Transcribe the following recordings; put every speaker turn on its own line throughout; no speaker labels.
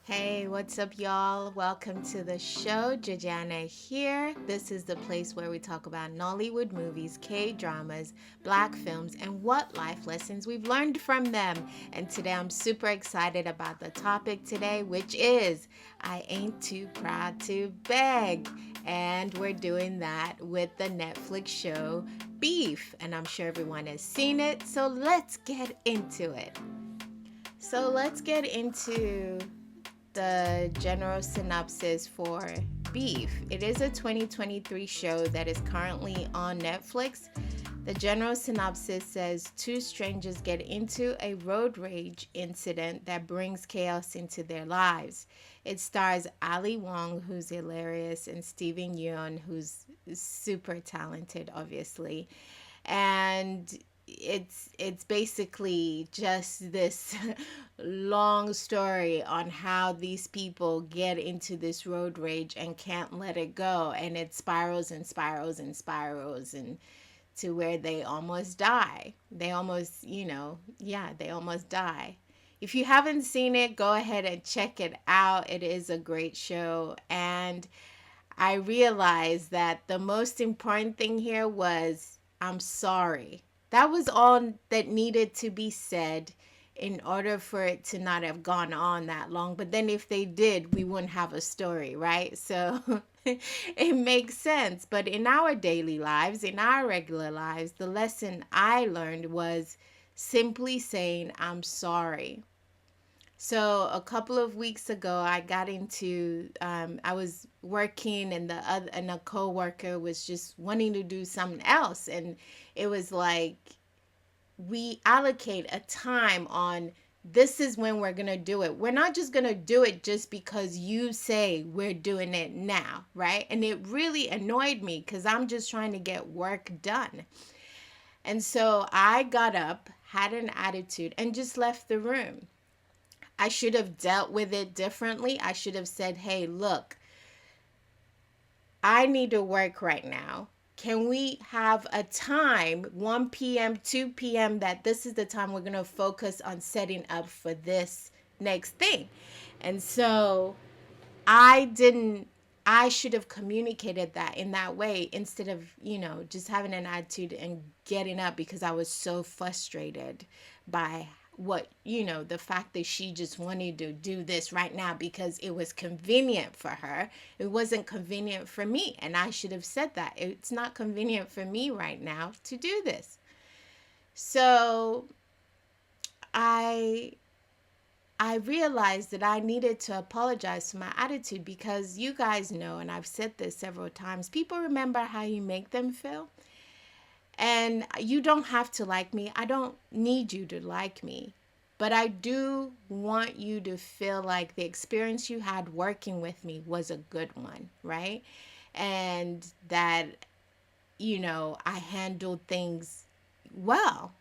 Hey, what's up, y'all? Welcome to the show. Jajana here. This is the place where we talk about Nollywood movies, K dramas, black films, and what life lessons we've learned from them. And today I'm super excited about the topic today, which is I Ain't Too Proud to Beg. And we're doing that with the Netflix show Beef. And I'm sure everyone has seen it. So let's get into it. Let's get into the general synopsis for Beef. It is a 2023 show that is currently on Netflix. The general synopsis says two strangers get into a road rage incident that brings chaos into their lives. It stars Ali Wong, who's hilarious, and Steven Yeun, who's super talented, obviously. And it's basically just this long story on how these people get into this road rage and can't let it go, and it spirals and spirals and spirals and to where they almost die. They almost, they almost die. If you haven't seen it, go ahead and check it out. It is a great show. And I realized that the most important thing here was I'm sorry. That was all that needed to be said in order for it to not have gone on that long. But then if they did, we wouldn't have a story, right? So it makes sense. But in our daily lives, in our regular lives, the lesson I learned was simply saying, I'm sorry. So a couple of weeks ago, I got into. I was working, and a coworker was just wanting to do something else, and it was like we allocate a time on this is when we're gonna do it. We're not just gonna do it just because you say we're doing it now, right? And it really annoyed me because I'm just trying to get work done. And so I got up, had an attitude, and just left the room. I should have dealt with it differently. I should have said, hey, look, I need to work right now. Can we have a time, 1 p.m., 2 p.m., that this is the time we're going to focus on setting up for this next thing? And so I didn't, I should have communicated that in that way instead of, just having an attitude and getting up because I was so frustrated by the fact that she just wanted to do this right now because it was convenient for her. It wasn't convenient for me. And I should have said that. It's not convenient for me right now to do this. So I I realized that I needed to apologize for my attitude because you guys know, and I've said this several times, people remember how you make them feel. And you don't have to like me. I don't need you to like me. But I do want you to feel like the experience you had working with me was a good one, right? And that, I handled things well.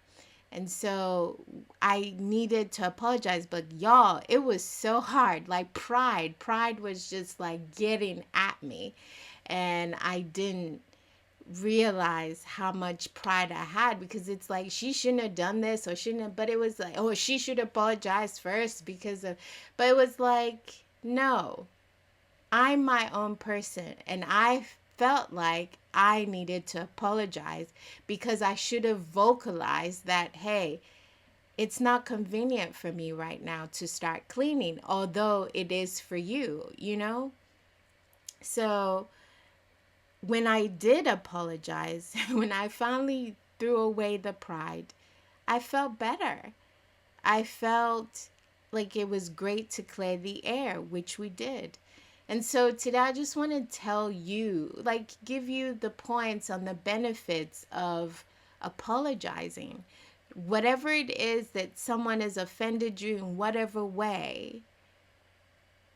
And so I needed to apologize, but y'all, it was so hard. Like pride was just like getting at me. And I didn't realize how much pride I had because it's like she shouldn't have done this or shouldn't have, but it was like, oh, she should apologize first because of, but it was like, no, I'm my own person, and I felt like I needed to apologize because I should have vocalized that, hey, it's not convenient for me right now to start cleaning, although it is for you. So when I did apologize, when I finally threw away the pride, I felt better. I felt like it was great to clear the air, which we did. And so today I just want to tell you, like, give you the points on the benefits of apologizing. Whatever it is that someone has offended you in whatever way,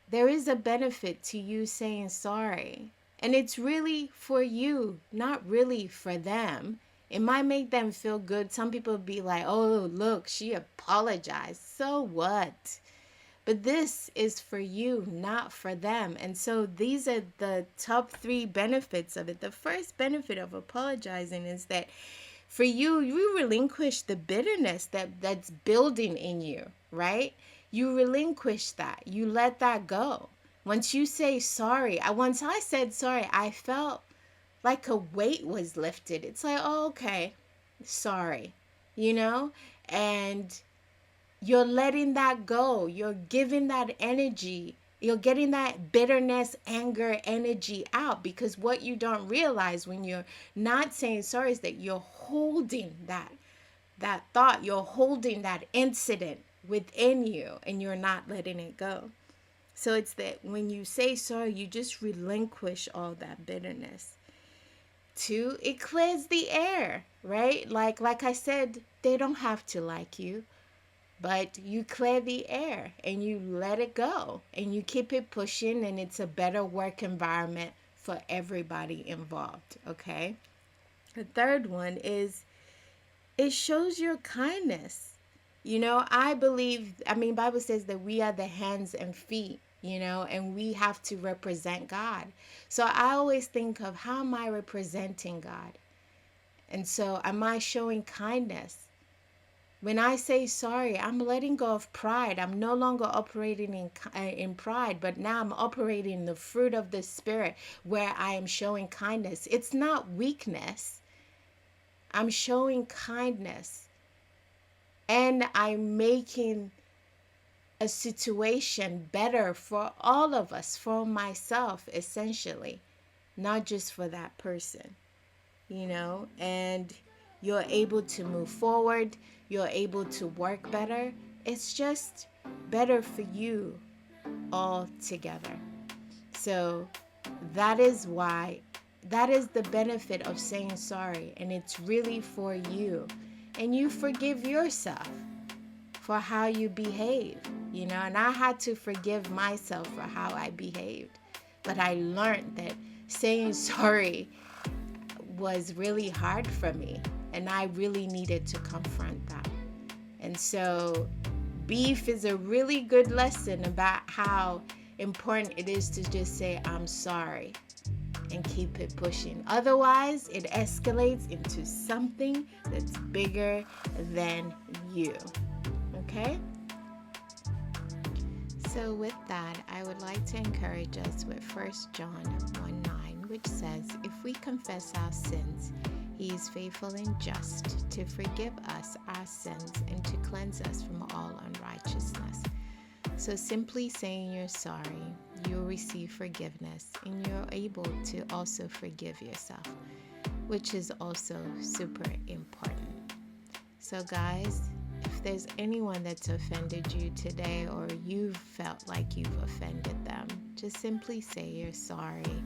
there is a benefit to you saying sorry. And it's really for you, not really for them. It might make them feel good. Some people be like, oh, look, she apologized. So what? But this is for you, not for them. And so these are the top three benefits of it. The first benefit of apologizing is that for you, you relinquish the bitterness that's building in you, right? you relinquish that. You let that go. Once you say sorry, once I said sorry, I felt like a weight was lifted. It's like, oh, okay, sorry, you know? And you're letting that go. You're giving that energy. You're getting that bitterness, anger, energy out, because what you don't realize when you're not saying sorry is that you're holding that thought, you're holding that incident within you, and you're not letting it go. So it's that when you say sorry, you just relinquish all that bitterness. Two, it clears the air, right? Like I said, they don't have to like you, but you clear the air and you let it go and you keep it pushing, and it's a better work environment for everybody involved, okay? The third one is it shows your kindness. I believe, Bible says that we are the hands and feet, and we have to represent God. So I always think of, how am I representing God? And so am I showing kindness? When I say sorry, I'm letting go of pride. I'm no longer operating in pride, but now I'm operating in the fruit of the Spirit, where I am showing kindness. It's not weakness. I'm showing kindness. And I'm making a situation better for all of us, for myself, essentially, not just for that person, and you're able to move forward, you're able to work better. It's just better for you all together. So that is why, that is the benefit of saying sorry, and it's really for you. And you forgive yourself for how you behave, and I had to forgive myself for how I behaved. But I learned that saying sorry was really hard for me, and I really needed to confront that. And so beef is a really good lesson about how important it is to just say, I'm sorry, and keep it pushing. Otherwise, it escalates into something that's bigger than you. Okay? So with that, I would like to encourage us with 1 John 1:9, which says, if we confess our sins, he is faithful and just to forgive us our sins and to cleanse us from all unrighteousness. So simply saying you're sorry, you'll receive forgiveness, and you're able to also forgive yourself, which is also super important. So guys, if there's anyone that's offended you today, or you've felt like you've offended them, just simply say you're sorry,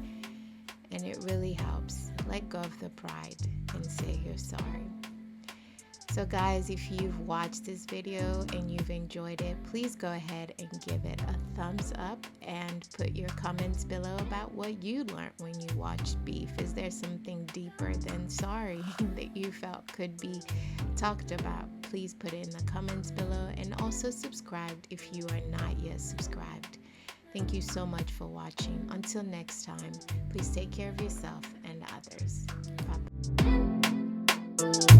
and it really helps. Let go of the pride and say you're sorry. So guys, if you've watched this video and you've enjoyed it, please go ahead and give it a thumbs up and put your comments below about what you learned when you watched Beef. Is there something deeper than sorry that you felt could be talked about? Please put it in the comments below, and also subscribe if you are not yet subscribed. Thank you so much for watching. Until next time, please take care of yourself and others. Bye-bye.